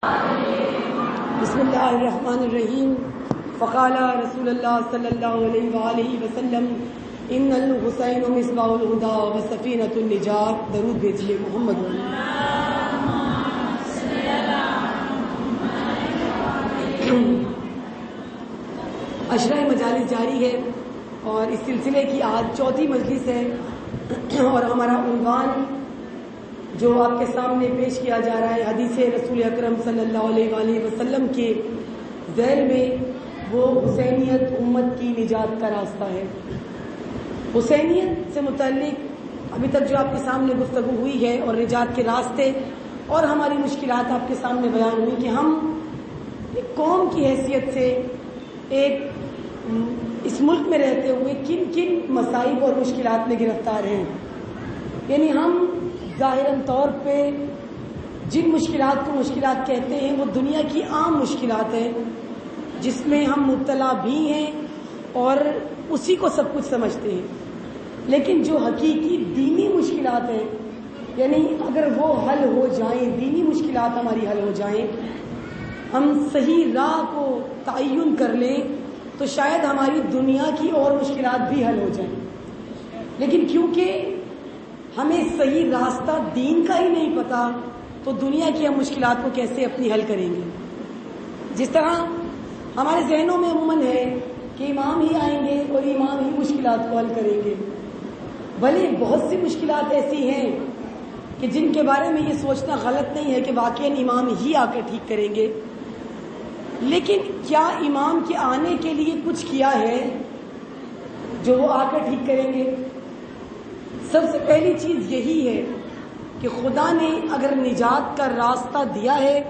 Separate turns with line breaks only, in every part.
بسم اللہ الرحمن الرحیم. فقال رسول اللہ صلی اللہ علیہ وآلہ وسلم ان الحسین مصباح الہدی و سفینۃ النجات. درود بھیجیے محمد. عشرہ مجالس جاری ہے اور اس سلسلے کی آج چوتھی مجلس ہے اور ہمارا عنوان جو آپ کے سامنے پیش کیا جا رہا ہے حدیث رسول اکرم صلی اللہ علیہ وآلہ وسلم کے ذیل میں وہ حسینیت امت کی نجات کا راستہ ہے. حسینیت سے متعلق ابھی تک جو آپ کے سامنے گفتگو ہوئی ہے اور نجات کے راستے اور ہماری مشکلات آپ کے سامنے بیان ہوئی کہ ہم ایک قوم کی حیثیت سے ایک اس ملک میں رہتے ہوئے کن کن مصائب اور مشکلات میں گرفتار ہیں. یعنی ہم ظاہراً طور پہ جن مشکلات کو مشکلات کہتے ہیں وہ دنیا کی عام مشکلات ہیں جس میں ہم مبتلا بھی ہیں اور اسی کو سب کچھ سمجھتے ہیں. لیکن جو حقیقی دینی مشکلات ہیں یعنی اگر وہ حل ہو جائیں، دینی مشکلات ہماری حل ہو جائیں، ہم صحیح راہ کو تعین کر لیں تو شاید ہماری دنیا کی اور مشکلات بھی حل ہو جائیں. لیکن کیونکہ ہمیں صحیح راستہ دین کا ہی نہیں پتا تو دنیا کی ہم مشکلات کو کیسے اپنی حل کریں گے. جس طرح ہمارے ذہنوں میں عموماً ہے کہ امام ہی آئیں گے اور امام ہی مشکلات کو حل کریں گے. بھلے بہت سی مشکلات ایسی ہیں کہ جن کے بارے میں یہ سوچنا غلط نہیں ہے کہ واقعاً امام ہی آ کر ٹھیک کریں گے، لیکن کیا امام کے آنے کے لیے کچھ کیا ہے جو وہ آ کر ٹھیک کریں گے؟ سب سے پہلی چیز یہی ہے کہ خدا نے اگر نجات کا راستہ دیا ہے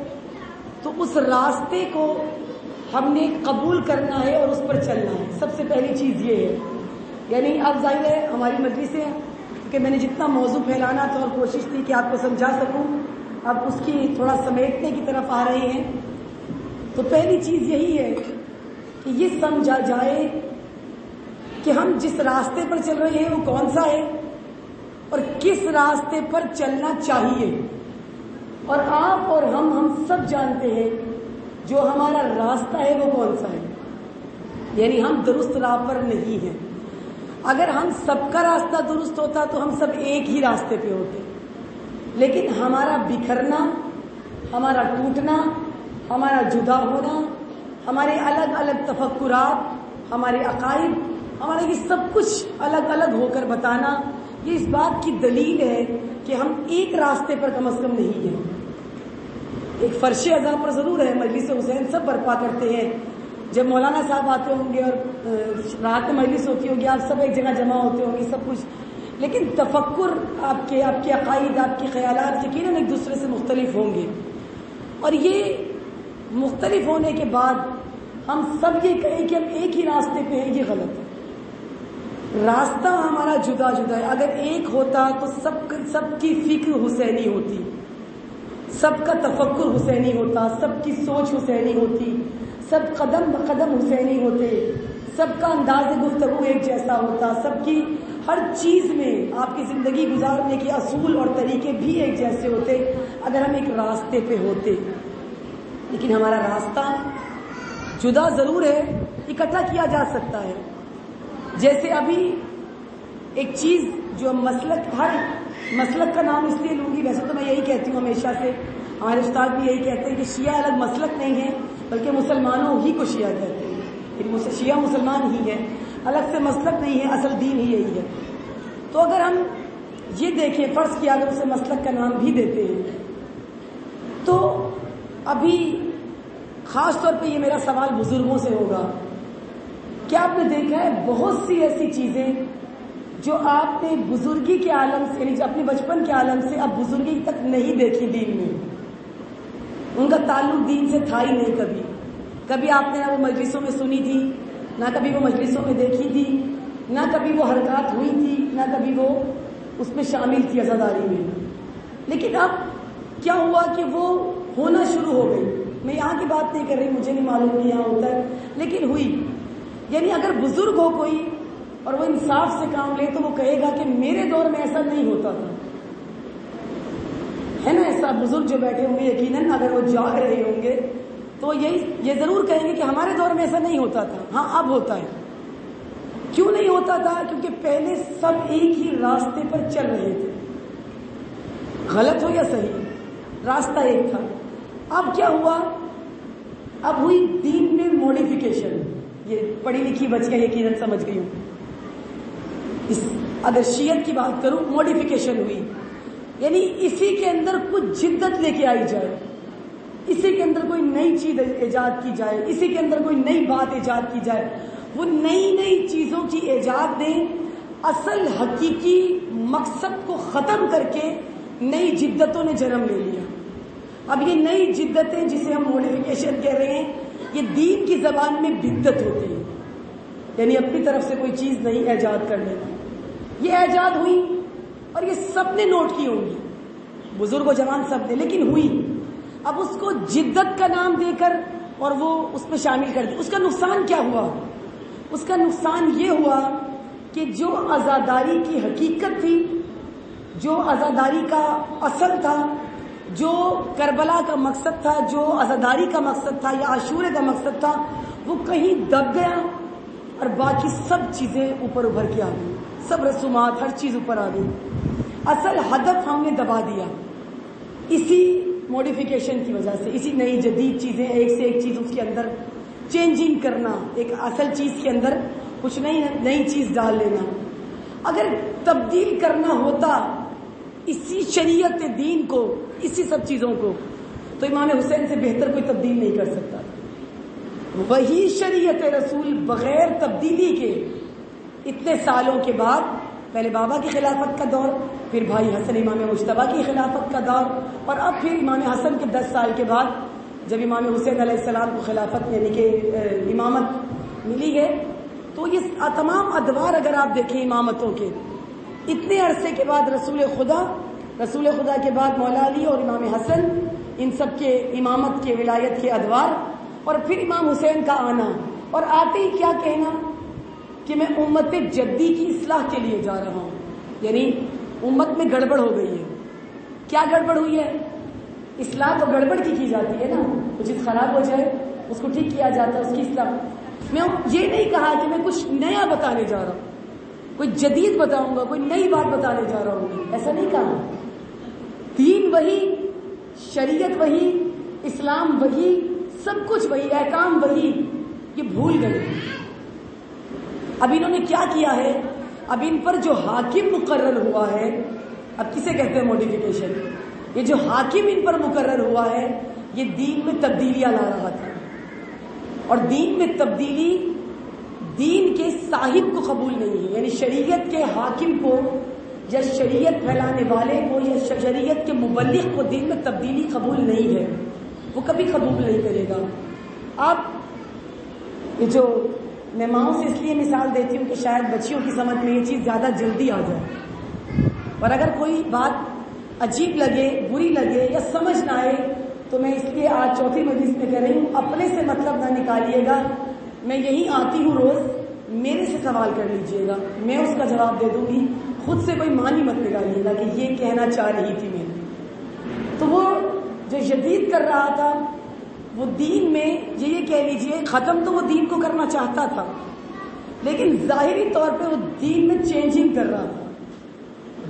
تو اس راستے کو ہم نے قبول کرنا ہے اور اس پر چلنا ہے. سب سے پہلی چیز یہ ہے. یعنی اب ظاہر ہے ہماری مجلسیں کہ میں نے جتنا موضوع پھیلانا تھا اور کوشش تھی کہ آپ کو سمجھا سکوں، اب اس کی تھوڑا سمیٹنے کی طرف آ رہے ہیں. تو پہلی چیز یہی ہے کہ یہ سمجھا جائے کہ ہم جس راستے پر چل رہے ہیں وہ کون سا ہے اور کس راستے پر چلنا چاہیے. اور آپ اور ہم سب جانتے ہیں جو ہمارا راستہ ہے وہ کون سا ہے. یعنی ہم درست راہ پر نہیں ہیں. اگر ہم سب کا راستہ درست ہوتا تو ہم سب ایک ہی راستے پہ ہوتے، لیکن ہمارا بکھرنا، ہمارا ٹوٹنا، ہمارا جدا ہونا، ہمارے الگ الگ تفکرات، ہمارے عقائد، ہمارا یہ سب کچھ الگ الگ ہو کر بتانا یہ اس بات کی دلیل ہے کہ ہم ایک راستے پر کم از کم نہیں ہیں. ایک فرش ازاں پر ضرور ہے. مجلس حسین سب برپا کرتے ہیں. جب مولانا صاحب آتے ہوں گے اور رات میں مجلس ہوتی ہوگی آپ سب ایک جگہ جمع ہوتے ہوں گے سب کچھ، لیکن تفکر آپ کے عقائد، آپ کے خیالات یقیناً ایک دوسرے سے مختلف ہوں گے. اور یہ مختلف ہونے کے بعد ہم سب یہ کہیں کہ ہم ایک ہی راستے پہ ہیں، یہ غلط ہے. راستہ ہمارا جدا جدا ہے. اگر ایک ہوتا تو سب کی فکر حسینی ہوتی، سب کا تفکر حسینی ہوتا، سب کی سوچ حسینی ہوتی، سب قدم بقدم حسینی ہوتے، سب کا انداز گفتگو ایک جیسا ہوتا، سب کی ہر چیز میں آپ کی زندگی گزارنے کے اصول اور طریقے بھی ایک جیسے ہوتے اگر ہم ایک راستے پہ ہوتے. لیکن ہمارا راستہ جدا ضرور ہے، اکٹھا کیا جا سکتا ہے. جیسے ابھی ایک چیز جو مسلک، ہر مسلک کا نام اس لیے لوں گی، ویسے تو میں یہی کہتی ہوں ہمیشہ سے، ہمارے استاد بھی یہی کہتے ہیں کہ شیعہ الگ مسلک نہیں ہے بلکہ مسلمانوں ہی کو شیعہ کہتے ہیں. شیعہ مسلمان ہی ہے، الگ سے مسلک نہیں ہے، اصل دین ہی یہی ہے. تو اگر ہم یہ دیکھیں، فرض کیا اگر اسے مسلک کا نام بھی دیتے ہیں تو ابھی خاص طور پہ یہ میرا سوال بزرگوں سے ہوگا. کیا آپ نے دیکھا ہے بہت سی ایسی چیزیں جو آپ نے بزرگی کے عالم سے، یعنی اپنے بچپن کے عالم سے اب بزرگی تک نہیں دیکھی دین میں، ان کا تعلق دین سے تھا ہی نہیں. کبھی آپ نے نہ وہ مجلسوں میں سنی تھی، نہ کبھی وہ مجلسوں میں دیکھی تھی، نہ کبھی وہ حرکات ہوئی تھی، نہ کبھی وہ اس میں شامل تھی عزاداری میں. لیکن اب کیا ہوا کہ وہ ہونا شروع ہو گئی. میں یہاں کی بات نہیں کر رہی، مجھے نہیں معلوم کہ یہاں ہوتا ہے، لیکن ہوئی. یعنی اگر بزرگ ہو کوئی اور وہ انصاف سے کام لے تو وہ کہے گا کہ میرے دور میں ایسا نہیں ہوتا تھا، ہے نا؟ ایسا صاحب بزرگ جو بیٹھے ہوں گے یقیناً اگر وہ جاگ رہے ہوں گے تو یہ ضرور کہیں گے کہ ہمارے دور میں ایسا نہیں ہوتا تھا. ہاں اب ہوتا ہے. کیوں نہیں ہوتا تھا؟ کیونکہ پہلے سب ایک ہی راستے پر چل رہے تھے. غلط ہو یا صحیح، راستہ ایک تھا. اب کیا ہوا؟ اب ہوئی دین میں موڈیفیکیشن. یہ پڑھی لکھی بچیاں یقیناً سمجھ گئی ہوں. اگر شیعت کی بات کروں، موڈیفیکیشن ہوئی، یعنی اسی کے اندر کچھ جدت لے کے آئی جائے، اسی کے اندر کوئی نئی چیز ایجاد کی جائے، اسی کے اندر کوئی نئی بات ایجاد کی جائے. وہ نئی چیزوں کی ایجاد نے اصل حقیقی مقصد کو ختم کر کے نئی جدتوں نے جنم لے لیا. اب یہ نئی جدتیں جسے ہم موڈیفیکیشن کہہ رہے ہیں، یہ دین کی زبان میں بدعت ہوتی ہے، یعنی اپنی طرف سے کوئی چیز نہیں ایجاد کر لینا. یہ ایجاد ہوئی اور یہ سب نے نوٹ کی ہوں گی، بزرگ و جوان سب نے، لیکن ہوئی. اب اس کو جدت کا نام دے کر اور وہ اس میں شامل کر دی. اس کا نقصان کیا ہوا؟ اس کا نقصان یہ ہوا کہ جو عزاداری کی حقیقت تھی، جو عزاداری کا اصل تھا، جو کربلا کا مقصد تھا، جو عزاداری کا مقصد تھا یا عاشورے کا مقصد تھا، وہ کہیں دب گیا اور باقی سب چیزیں اوپر ابھر کے آ گئی. سب رسومات، ہر چیز اوپر آ گئی. اصل ہدف ہم نے دبا دیا اسی موڈیفیکیشن کی وجہ سے. اسی نئی جدید چیزیں، ایک سے ایک چیز اس کے اندر چینجنگ کرنا، ایک اصل چیز کے اندر کچھ نئی چیز ڈال لینا. اگر تبدیل کرنا ہوتا اسی شریعت دین کو، اسی سب چیزوں کو، تو امام حسین سے بہتر کوئی تبدیل نہیں کر سکتا. وہی شریعت رسول بغیر تبدیلی کے اتنے سالوں کے بعد، پہلے بابا کی خلافت کا دور، پھر بھائی حسن امام مجتبیٰ کی خلافت کا دور، اور اب پھر امام حسن کے 10 سال کے بعد جب امام حسین علیہ السلام کو خلافت یعنی کہ امامت ملی ہے، تو یہ تمام ادوار اگر آپ دیکھیں امامتوں کے، اتنے عرصے کے بعد رسول خدا کے بعد مولا علی اور امام حسن، ان سب کے امامت کے ولایت کے ادوار، اور پھر امام حسین کا آنا، اور آتے ہی کیا کہنا کہ میں امت جدی کی اصلاح کے لیے جا رہا ہوں. یعنی امت میں گڑبڑ ہو گئی ہے. کیا گڑبڑ ہوئی ہے؟ اصلاح تو گڑبڑ کی جاتی ہے نا، کچھ چیز خراب ہو جائے اس کو ٹھیک کیا جاتا ہے، اس کی اصلاح. میں یہ نہیں کہا کہ میں کچھ نیا بتانے جا رہا ہوں، کوئی جدید بتاؤں گا، کوئی نئی بات بتانے جا رہا ہوں، ایسا نہیں کہا. دین وہی، شریعت وہی، اسلام وہی، سب کچھ وہی، احکام وہی. یہ بھول گئے. اب انہوں نے کیا کیا ہے؟ اب ان پر جو حاکم مقرر ہوا ہے، اب کسے کہتے ہیں موڈیفیکیشن، یہ جو حاکم ان پر مقرر ہوا ہے یہ دین میں تبدیلیاں لا رہا تھا. اور دین میں تبدیلی دین کے صاحب کو قبول نہیں ہے، یعنی شریعت کے حاکم کو یا شریعت پھیلانے والے کو یا شریعت کے مبلغ کو دین میں تبدیلی قبول نہیں ہے، وہ کبھی قبول نہیں کرے گا. آپ یہ جو میں ماؤں سے اس لیے مثال دیتی ہوں کہ شاید بچیوں کی سمجھ میں یہ چیز زیادہ جلدی آ جائے، اور اگر کوئی بات عجیب لگے، بری لگے یا سمجھ نہ آئے تو میں اس لیے آج چوتھی مجلس میں کہہ رہی ہوں، اپنے سے مطلب نہ نکالیے گا. میں یہیں آتی ہوں روز، میرے سے سوال کر لیجئے گا، میں اس کا جواب دے دوں گی. خود سے کوئی معنی مت نکالیے گا کہ یہ کہنا چاہ رہی تھی میں. تو وہ جو جدید کر رہا تھا وہ دین میں یہ کہہ لیجئے ختم تو وہ دین کو کرنا چاہتا تھا، لیکن ظاہری طور پہ وہ دین میں چینجنگ کر رہا تھا.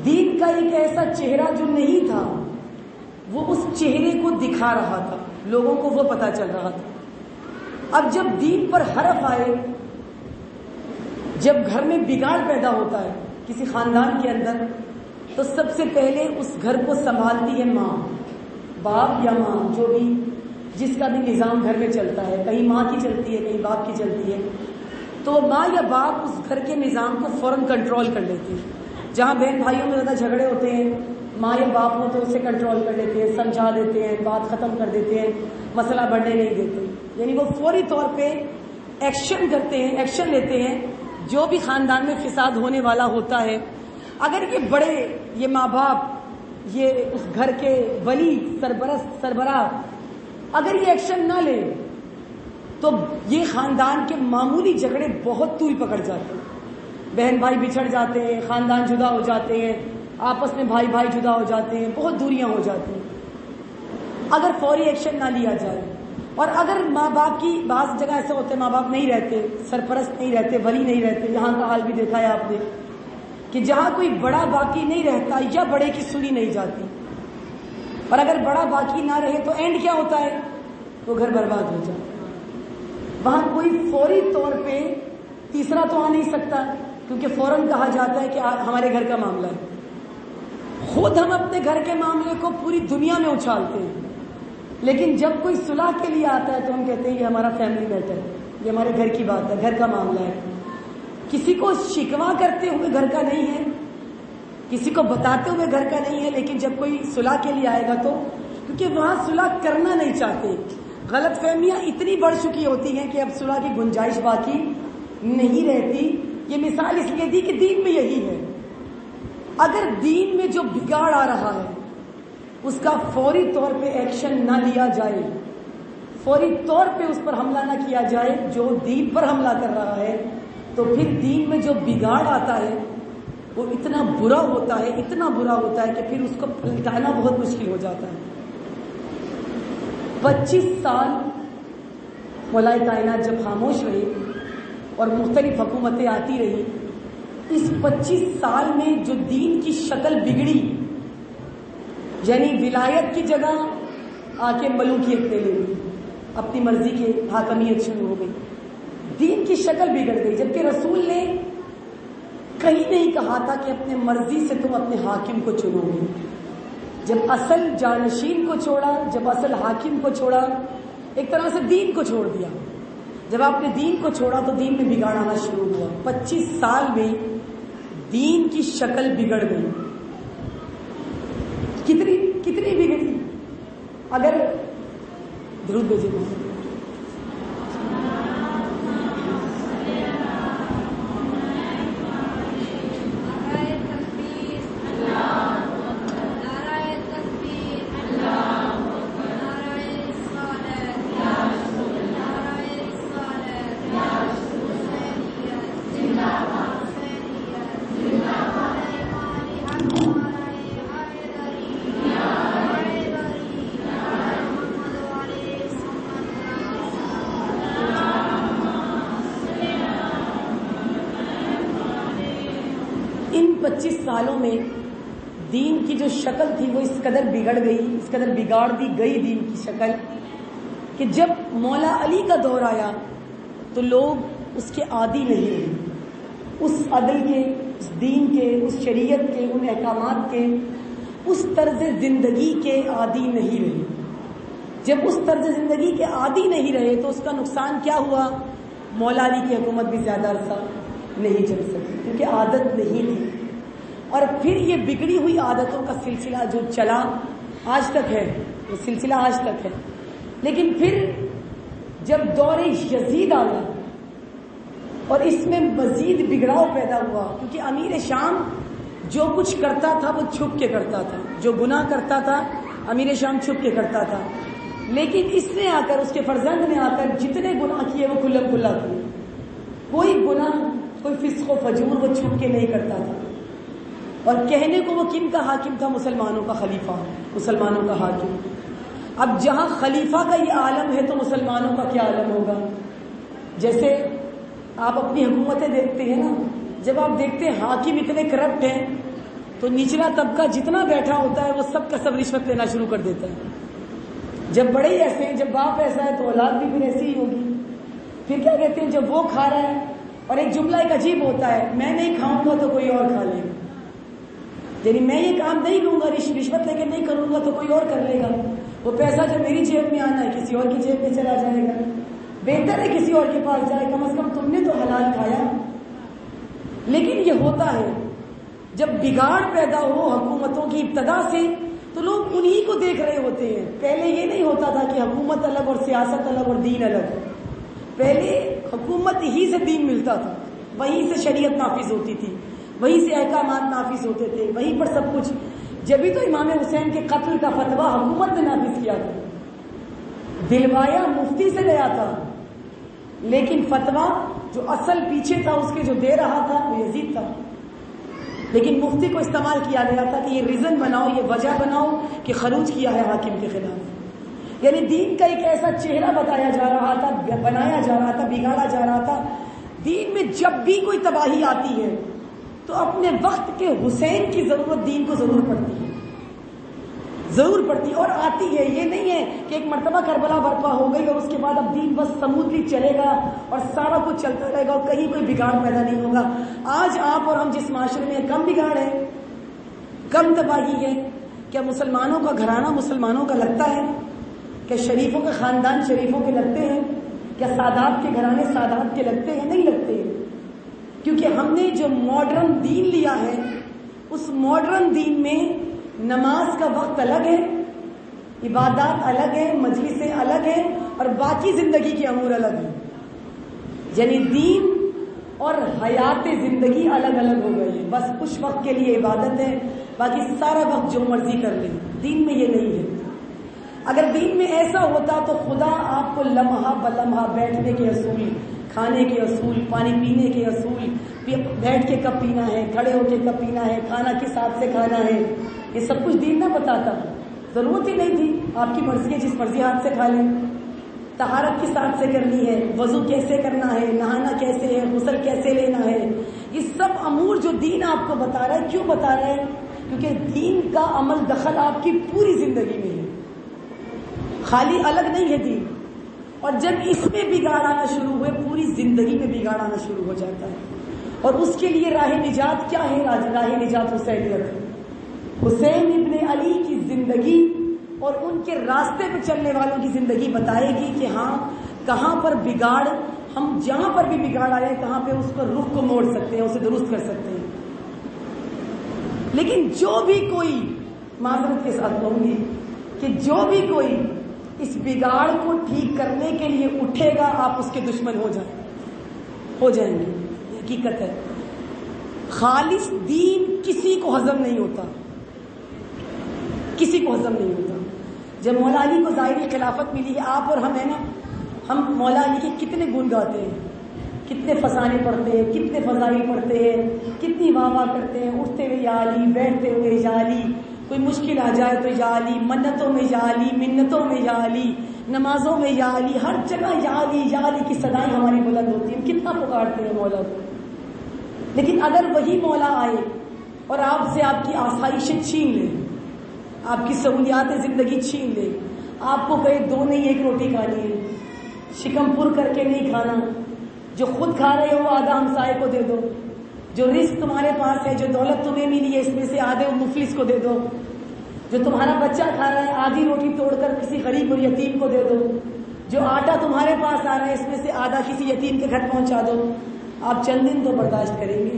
دین کا ایک ایسا چہرہ جو نہیں تھا وہ اس چہرے کو دکھا رہا تھا، لوگوں کو وہ پتا چل رہا تھا. اب جب دین پر حرف آئے، جب گھر میں بگاڑ پیدا ہوتا ہے کسی خاندان کے اندر، تو سب سے پہلے اس گھر کو سنبھالتی ہے ماں، باپ یا ماں، جو بھی جس کا بھی نظام گھر میں چلتا ہے، کہیں ماں کی چلتی ہے کہیں باپ کی چلتی ہے. تو ماں یا باپ اس گھر کے نظام کو فوراً کنٹرول کر لیتے ہیں. جہاں بہن بھائیوں میں زیادہ جھگڑے ہوتے ہیں، ماں یا باپ ہو تو اسے کنٹرول کر لیتے ہیں، سمجھا دیتے ہیں، بات ختم کر دیتے ہیں، مسئلہ بڑھنے نہیں دیتے. یعنی وہ فوری طور پہ ایکشن کرتے ہیں، ایکشن لیتے ہیں جو بھی خاندان میں فساد ہونے والا ہوتا ہے. اگر یہ بڑے، یہ ماں باپ، یہ اس گھر کے ولی، سربراہ اگر یہ ایکشن نہ لے تو یہ خاندان کے معمولی جھگڑے بہت طول پکڑ جاتے ہیں. بہن بھائی بچھڑ جاتے ہیں، خاندان جدا ہو جاتے ہیں، آپس میں بھائی جدا ہو جاتے ہیں، بہت دوریاں ہو جاتی ہیں. اگر فوری ایکشن نہ لیا جائے، اور اگر ماں باپ کی بعض جگہ ایسا ہوتا ہے ماں باپ نہیں رہتے، سرپرست نہیں رہتے، ولی نہیں رہتے، یہاں کا حال بھی دیکھا ہے آپ نے کہ جہاں کوئی بڑا باقی نہیں رہتا یا بڑے کی سنی نہیں جاتی، اور اگر بڑا باقی نہ رہے تو اینڈ کیا ہوتا ہے؟ وہ گھر برباد ہو جاتا ہے۔ وہاں کوئی فوری طور پہ تیسرا تو آ نہیں سکتا، کیونکہ فوراً کہا جاتا ہے کہ ہمارے گھر کا معاملہ ہے۔ خود ہم اپنے گھر کے معاملے کو پوری دنیا میں اچھالتے ہیں، لیکن جب کوئی صلح کے لیے آتا ہے تو ہم کہتے ہیں یہ ہمارا فیملی میٹر ہے، یہ ہمارے گھر کی بات ہے، گھر کا معاملہ ہے۔ کسی کو شکوہ کرتے ہوئے گھر کا نہیں ہے، کسی کو بتاتے ہوئے گھر کا نہیں ہے، لیکن جب کوئی صلح کے لیے آئے گا تو کیونکہ وہاں صلح کرنا نہیں چاہتے، غلط فہمیاں اتنی بڑھ چکی ہوتی ہیں کہ اب صلح کی گنجائش باقی نہیں رہتی۔ یہ مثال اس لیے دی کہ دین میں یہی ہے، اگر دین میں جو بگاڑ آ رہا ہے اس کا فوری طور پہ ایکشن نہ لیا جائے، فوری طور پہ اس پر حملہ نہ کیا جائے جو دین پر حملہ کر رہا ہے، تو پھر دین میں جو بگاڑ آتا ہے وہ اتنا برا ہوتا ہے، اتنا برا ہوتا ہے کہ پھر اس کو پلٹانا بہت مشکل ہو جاتا ہے۔ 25 سال مولائے کائنات جب خاموش رہے اور مختلف حکومتیں آتی رہی، اس 25 سال میں جو دین کی شکل بگڑی، یعنی ولایت کی جگہ آ کے ملوکیت لے لی، اپنی مرضی کے حاکمیت شروع ہو گئی، دین کی شکل بگڑ گئی، جبکہ رسول نے کہیں نہیں کہا تھا کہ اپنے مرضی سے تم اپنے حاکم کو چنو گے۔ جب اصل جانشین کو چھوڑا، جب اصل حاکم کو چھوڑا، ایک طرح سے دین کو چھوڑ دیا۔ جب آپ نے دین کو چھوڑا تو دین میں بگاڑ آنا شروع ہوا۔ 25 سال میں دین کی شکل بگڑ گئی۔ کتنی بگڑی؟ اگر درود بھیجے محمد ان 25 سالوں میں دین کی جو شکل تھی وہ اس قدر بگڑ گئی، اس قدر بگاڑ دی گئی دین کی شکل کہ جب مولا علی کا دور آیا تو لوگ اس کے عادی نہیں رہے، اس عدل کے، اس دین کے، اس شریعت کے، ان احکامات کے، اس طرز زندگی کے عادی نہیں رہے۔ جب اس طرز زندگی کے عادی نہیں رہے تو اس کا نقصان کیا ہوا؟ مولا علی کی حکومت بھی زیادہ عرصہ نہیں چل سکی کیونکہ عادت نہیں تھی، اور پھر یہ بگڑی ہوئی عادتوں کا سلسلہ جو چلا آج تک ہے، وہ سلسلہ آج تک ہے۔ لیکن پھر جب دور یزید آیا اور اس میں مزید بگڑاؤ پیدا ہوا، کیونکہ امیر شام جو کچھ کرتا تھا وہ چھپ کے کرتا تھا، جو گناہ کرتا تھا امیر شام چھپ کے کرتا تھا، لیکن اس نے آ کر، اس کے فرزند نے آ کر جتنے گناہ کیے وہ کھلم کھلا کیے، کوئی گناہ، کوئی فسق و فجور وہ چھپ کے نہیں کرتا تھا، اور کہنے کو وہ کن کا حاکم تھا؟ مسلمانوں کا خلیفہ، مسلمانوں کا حاکم۔ اب جہاں خلیفہ کا یہ عالم ہے تو مسلمانوں کا کیا عالم ہوگا؟ جیسے آپ اپنی حکومتیں دیکھتے ہیں نا، جب آپ دیکھتے ہیں حاکم اتنے کرپٹ ہیں تو نچلا طبقہ جتنا بیٹھا ہوتا ہے وہ سب کا سب رشوت لینا شروع کر دیتا ہے۔ جب بڑے ہی ایسے ہیں، جب باپ ایسا ہے تو اولاد بھی پھر ایسی ہی ہوگی۔ پھر کیا کہتے ہیں، جب وہ کھا رہا ہے، اور ایک جملہ ایک عجیب ہوتا ہے، میں نہیں کھاؤں گا تو کوئی اور کھا لے گا، یعنی میں یہ کام نہیں لوں گا، رشوت لے کے نہیں کروں گا تو کوئی اور کر لے گا، وہ پیسہ جو میری جیب میں آنا ہے کسی اور کی جیب میں چلا جائے گا، بہتر ہے کسی اور کے پاس جائے، کم از کم تم نے تو حلال کھایا۔ لیکن یہ ہوتا ہے جب بگاڑ پیدا ہو حکومتوں کی ابتدا سے تو لوگ انہی کو دیکھ رہے ہوتے ہیں۔ پہلے یہ نہیں ہوتا تھا کہ حکومت الگ اور سیاست الگ اور دین الگ، پہلے حکومت ہی سے دین ملتا تھا، وہیں سے شریعت نافذ ہوتی تھی، وہیں سے احکامات نافذ ہوتے تھے، وہیں پر سب کچھ۔ جبھی تو امام حسین کے قتل کا فتویٰ حکومت نے نافذ کیا تھا، دلوایا مفتی سے گیا تھا، لیکن فتویٰ جو اصل پیچھے تھا اس کے جو دے رہا تھا وہ یزید تھا، لیکن مفتی کو استعمال کیا گیا تھا کہ یہ ریزن بناؤ، یہ وجہ بناؤ کہ خروج کیا ہے حاکم کے خلاف۔ یعنی دین کا ایک ایسا چہرہ بتایا جا رہا تھا، بنایا جا رہا تھا، بگاڑا جا رہا تھا۔ دین میں جب بھی کوئی تباہی آتی ہے تو اپنے وقت کے حسین کی ضرورت دین کو ضرور پڑتی ہے، ضرور پڑتی ہے اور آتی ہے۔ یہ نہیں ہے کہ ایک مرتبہ کربلا برپا ہو گئی اور اس کے بعد اب دین بس سموتھلی چلے گا اور سارا کچھ چلتا رہے گا اور کہیں کوئی بگاڑ پیدا نہیں ہوگا۔ آج آپ اور ہم جس معاشرے میں کم بگاڑ ہے، کم تباہی ہے، کیا مسلمانوں کا گھرانہ مسلمانوں کا لگتا ہے؟ کیا شریفوں کے خاندان شریفوں کے لگتے ہیں؟ کیا سادات کے گھرانے سادات کے لگتے ہیں؟ نہیں لگتے ہیں، کیونکہ ہم نے جو ماڈرن دین لیا ہے اس ماڈرن دین میں نماز کا وقت الگ ہے، عبادات الگ ہے، مجلسیں الگ ہیں اور باقی زندگی کے امور الگ ہیں۔ یعنی دین اور حیات زندگی الگ الگ ہو گئی ہے۔ بس کچھ وقت کے لیے عبادت ہے، باقی سارا وقت جو مرضی کر لیں۔ دین میں یہ نہیں ہے۔ اگر دین میں ایسا ہوتا تو خدا آپ کو لمحہ بلمحہ بیٹھنے کے اصول، کھانے کے اصول، پانی پینے کے اصول، بیٹھ کے کب پینا ہے، کھڑے ہو کے کب پینا ہے، کھانا کس ہاتھ سے کھانا ہے، یہ سب کچھ دین نہ بتاتا۔ ضرورت ہی نہیں تھی، آپ کی مرضی ہے، جس مرضی ہاتھ سے کھا لیں۔ طہارت کس ہاتھ سے کرنی ہے، وضو کیسے کرنا ہے، نہانا کیسے ہے، غسل کیسے لینا ہے، یہ سب امور جو دین آپ کو بتا رہا ہے۔ کیوں بتا رہا ہے؟ کیونکہ دین کا عمل دخل آپ کی پوری زندگی میں ہے، خالی الگ نہیں ہے دین۔ اور جب اس میں بگاڑ آنا شروع ہوئے پوری زندگی میں بگاڑ آنا شروع ہو جاتا ہے۔ اور اس کے لیے راہ نجات کیا ہے؟ راہ نجات حسینیت، حسین ابن علی کی زندگی اور ان کے راستے پہ چلنے والوں کی زندگی بتائے گی کہ ہاں کہاں پر بگاڑ، ہم جہاں پر بھی بگاڑ آئے کہاں پہ اس پر رخ کو موڑ سکتے ہیں، اسے درست کر سکتے ہیں۔ لیکن جو بھی کوئی، معذرت کے ساتھ کہوں گی کہ جو بھی کوئی اس بگاڑ کو ٹھیک کرنے کے لیے اٹھے گا آپ اس کے دشمن ہو جائیں گے۔ یہ حقیقت ہے۔ خالص دین کسی کو ہضم نہیں ہوتا، کسی کو ہضم نہیں ہوتا۔ جب مولا علی کو ظاہری خلافت ملی ہے، آپ اور ہم ہیں نا، ہم مولا علی کے کتنے گن گاتے ہیں، کتنے فسانے پڑھتے ہیں، کتنے فضائل پڑھتے ہیں، کتنی واہ واہ کرتے ہیں، اٹھتے ہوئے یا علی، بیٹھتے ہوئے یا علی، کوئی مشکل آ جائے تو یا علی، منتوں میں یا علی، منتوں میں یا علی، نمازوں میں یا علی، ہر جگہ یا علی کی صدائیں ہماری بلند ہوتی ہیں۔ ہم کتنا پکارتے ہیں مولا کو۔ لیکن اگر وہی مولا آئے اور آپ سے آپ کی آسائشیں چھین لے، آپ کی سہولیات زندگی چھین لے، آپ کو کہے دو نہیں ایک روٹی کھانی ہے، شکم پر کر کے نہیں کھانا، جو خود کھا رہے ہو آدھا ہمسائے کو دے دو، جو رزق تمہارے پاس ہے، جو دولت تمہیں ملی ہے اس میں سے آدھے مفلس کو دے دو، جو تمہارا بچہ کھا رہا ہے آدھی روٹی توڑ کر کسی غریب اور یتیم کو دے دو، جو آٹا تمہارے پاس آ رہا ہے اس میں سے آدھا کسی یتیم کے گھر پہنچا دو، آپ چند دن تو برداشت کریں گے،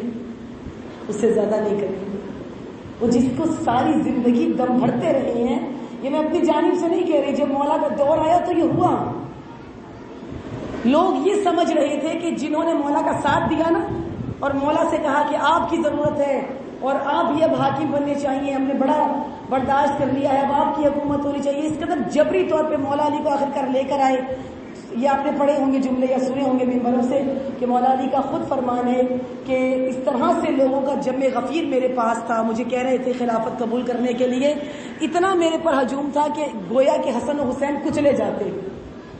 اس سے زیادہ نہیں کریں گے۔ وہ جس کو ساری زندگی دم بھرتے رہے ہیں، یہ میں اپنی جانب سے نہیں کہہ رہی، جب مولا کا دور آیا تو یہ ہوا۔ لوگ یہ سمجھ رہے تھے کہ جنہوں نے مولا کا ساتھ دیا نا اور مولا سے کہا کہ آپ کی ضرورت ہے اور آپ ہی اب حاکم بننے چاہیے، ہم نے بڑا برداشت کر لیا ہے، اب آپ کی حکومت ہونی چاہیے، اس قدر جبری طور پہ مولا علی کو آخر کر لے کر آئے۔ یہ آپ نے پڑھے ہوں گے جملے یا سنے ہوں گے ممبروں سے کہ مولا علی کا خود فرمان ہے کہ اس طرح سے لوگوں کا جم غفیر میرے پاس تھا، مجھے کہہ رہے تھے خلافت قبول کرنے کے لیے، اتنا میرے پر ہجوم تھا کہ گویا کہ حسن و حسین کچلے جاتے،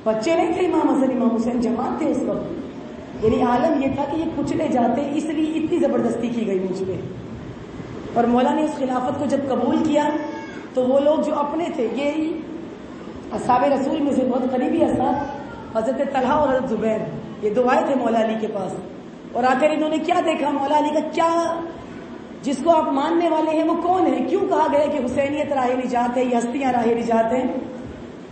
بچے نہیں تھے امام حسن امام حسین، جماعت تھے اس وقت، یعنی عالم یہ تھا کہ یہ کچلے جاتے، اس لیے اتنی زبردستی کی گئی مجھ پہ۔ اور مولا نے اس خلافت کو جب قبول کیا تو وہ لوگ جو اپنے تھے، یہ اصحاب رسول میں سے بہت قریبی اصحاب حضرت طلحہ اور حضرت زبیر، یہ دو آئے تھے مولا علی کے پاس، اور آ کر انہوں نے کیا دیکھا، مولا علی کا کیا، جس کو آپ ماننے والے ہیں وہ کون ہے، کیوں کہا گیا کہ حسینیت راہ نجات ہے، یہ ہستیاں راہ نجات ہیں۔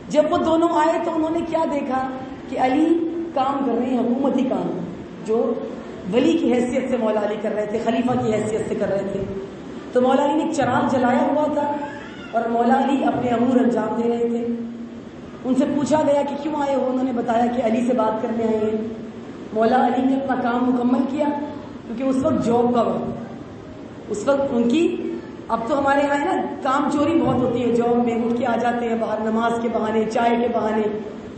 جب وہ دونوں آئے تو انہوں نے کیا دیکھا کہ علی کام کر رہے ہیں، حکومتی کام جو ولی کی حیثیت سے مولا علی کر رہے تھے، خلیفہ کی حیثیت سے کر رہے تھے۔ تو مولا علی نے ایک چراغ جلایا ہوا تھا اور مولا علی اپنے امور انجام دے رہے تھے۔ ان سے پوچھا گیا کہ کیوں آئے ہو، انہوں نے بتایا کہ علی سے بات کرنے آئے ہیں۔ مولا علی نے اپنا کام مکمل کیا، کیونکہ اس وقت جاب کا وقت، اس وقت ان کی، اب تو ہمارے یہاں ہے نا کام چوری بہت ہوتی ہے، جاب میں اٹھ کے آ جاتے ہیں باہر، نماز کے بہانے، چائے کے بہانے،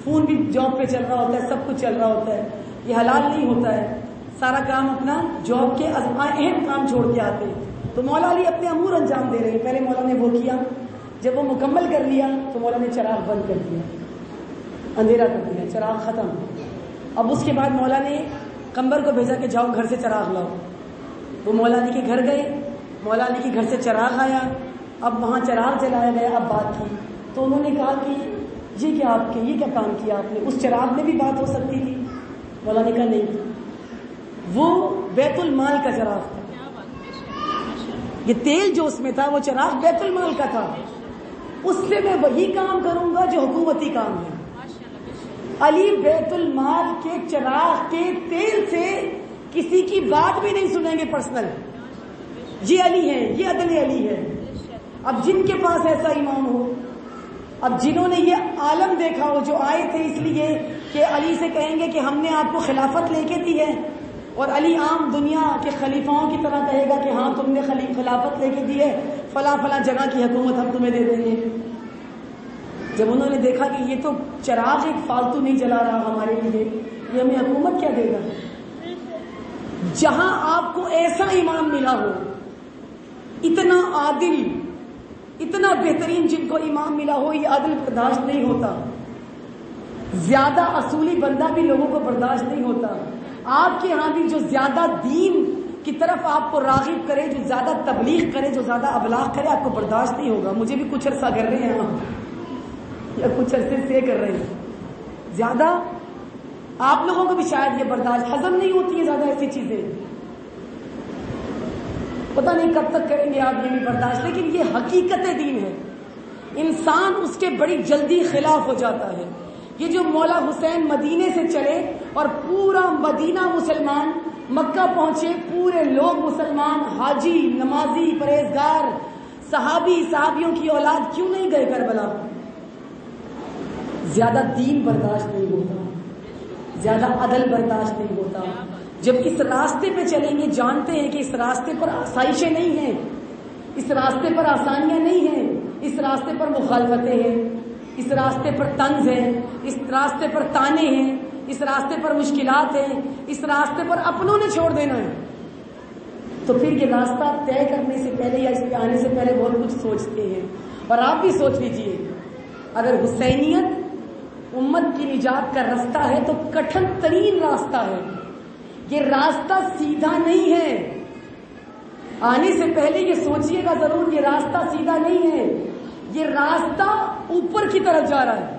فون بھی جاب پہ چل رہا ہوتا ہے، سب کچھ چل رہا ہوتا ہے، یہ حلال نہیں ہوتا ہے، سارا کام اپنا جاب کے اہم کام چھوڑ کے آتے ہیں۔ تو مولا علی اپنے امور انجام دے رہے ہیں، پہلے مولا نے وہ کیا، جب وہ مکمل کر لیا تو مولا نے چراغ بند کر دیا۔ اندھیرا کر دیا، چراغ ختم. اب اس کے بعد مولا نے قمبر کو بھیجا کہ جاؤ گھر سے چراغ لاؤ. وہ مولا علی کے گھر گئے، مولا علی کے گھر سے چراغ آیا. اب وہاں چراغ جلایا گیا. اب بات کی تو انہوں نے کہا کہ یہ کیا کام کیا آپ نے؟ اس چراغ میں بھی بات ہو سکتی تھی. مولا نے کہا نہیں، وہ بیت المال کا چراغ تھا. یہ تیل جو اس میں تھا وہ چراغ بیت المال کا تھا. اس سے میں وہی کام کروں گا جو حکومتی کام ہے. علی بیت المال کے چراغ کے تیل سے کسی کی بات بھی نہیں سنیں گے پرسنل. یہ علی ہے، یہ عدل علی ہے. اب جن کے پاس ایسا ایمان ہو، اب جنہوں نے یہ عالم دیکھا ہو، جو آئے تھے اس لیے کہ علی سے کہیں گے کہ ہم نے آپ کو خلافت لے کے دی ہے، اور علی عام دنیا کے خلیفاؤں کی طرح کہے گا کہ ہاں تم نے خلافت لے کے دی ہے، فلاں فلاں جگہ کی حکومت ہم تمہیں دے دیں گے. جب انہوں نے دیکھا کہ یہ تو چراغ ایک فالتو نہیں جلا رہا ہمارے لیے، یہ ہمیں حکومت کیا دے گا. جہاں آپ کو ایسا امام ملا ہو، اتنا عادل، اتنا بہترین جن کو امام ملا ہو، یہ عدل برداشت نہیں ہوتا. زیادہ اصولی بندہ بھی لوگوں کو برداشت نہیں ہوتا. آپ کے ہاں بھی جو زیادہ دین کی طرف آپ کو راغب کرے، جو زیادہ تبلیغ کرے، جو زیادہ ابلاغ کرے، آپ کو برداشت نہیں ہوگا. مجھے بھی کچھ عرصہ کر رہے ہیں یا کچھ عرصے سے کر رہے ہیں. زیادہ آپ لوگوں کو بھی شاید یہ برداشت ہضم نہیں ہوتی ہے زیادہ ایسی چیزیں. پتہ نہیں کب تک کریں گے آپ یہ بھی برداشت. لیکن یہ حقیقت دین ہے. انسان اس کے بڑی جلدی خلاف ہو جاتا ہے. یہ جو مولا حسین مدینے سے چلے اور پورا مدینہ مسلمان، مکہ پہنچے پورے لوگ مسلمان، حاجی، نمازی، پرہیزگار، صحابی، صحابیوں کی اولاد کیوں نہیں گئے کربلا؟ زیادہ دین برداشت نہیں ہوتا، زیادہ عدل برداشت نہیں ہوتا. جب اس راستے پہ چلیں گے جانتے ہیں کہ اس راستے پر آسائشیں نہیں ہیں، اس راستے پر آسانیاں نہیں ہیں، اس راستے پر مخالفتیں ہیں، اس راستے پر طنز ہے، اس راستے پر تانے ہیں، اس راستے پر مشکلات ہیں، اس راستے پر اپنوں نے چھوڑ دینا ہے. تو پھر یہ راستہ طے کرنے سے پہلے یا اس پہ آنے سے پہلے بہت کچھ سوچتے ہیں. اور آپ بھی سوچ لیجئے، اگر حسینیت امت کی نجات کا راستہ ہے تو کٹھن ترین راستہ ہے. یہ راستہ سیدھا نہیں ہے. آنے سے پہلے یہ سوچئے گا ضرور، یہ راستہ سیدھا نہیں ہے. یہ راستہ اوپر کی طرف جا رہا ہے.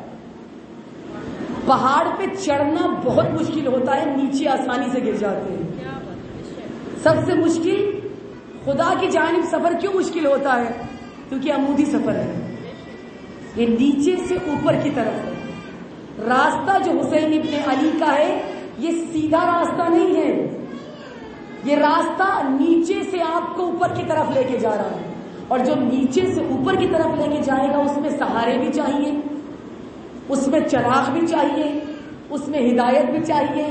پہاڑ پہ چڑھنا بہت مشکل ہوتا ہے، نیچے آسانی سے گر جاتے ہیں. سب سے مشکل خدا کی جانب سفر کیوں مشکل ہوتا ہے؟ کیونکہ عمودی سفر ہے. یہ نیچے سے اوپر کی طرف ہے. راستہ جو حسین ابن علی کا ہے یہ سیدھا راستہ نہیں ہے. یہ راستہ نیچے سے آپ کو اوپر کی طرف لے کے جا رہا ہے. اور جو نیچے سے اوپر کی طرف لے کے جائے گا اس میں سہارے بھی چاہیے، اس میں چراغ بھی چاہیے، اس میں ہدایت بھی چاہیے،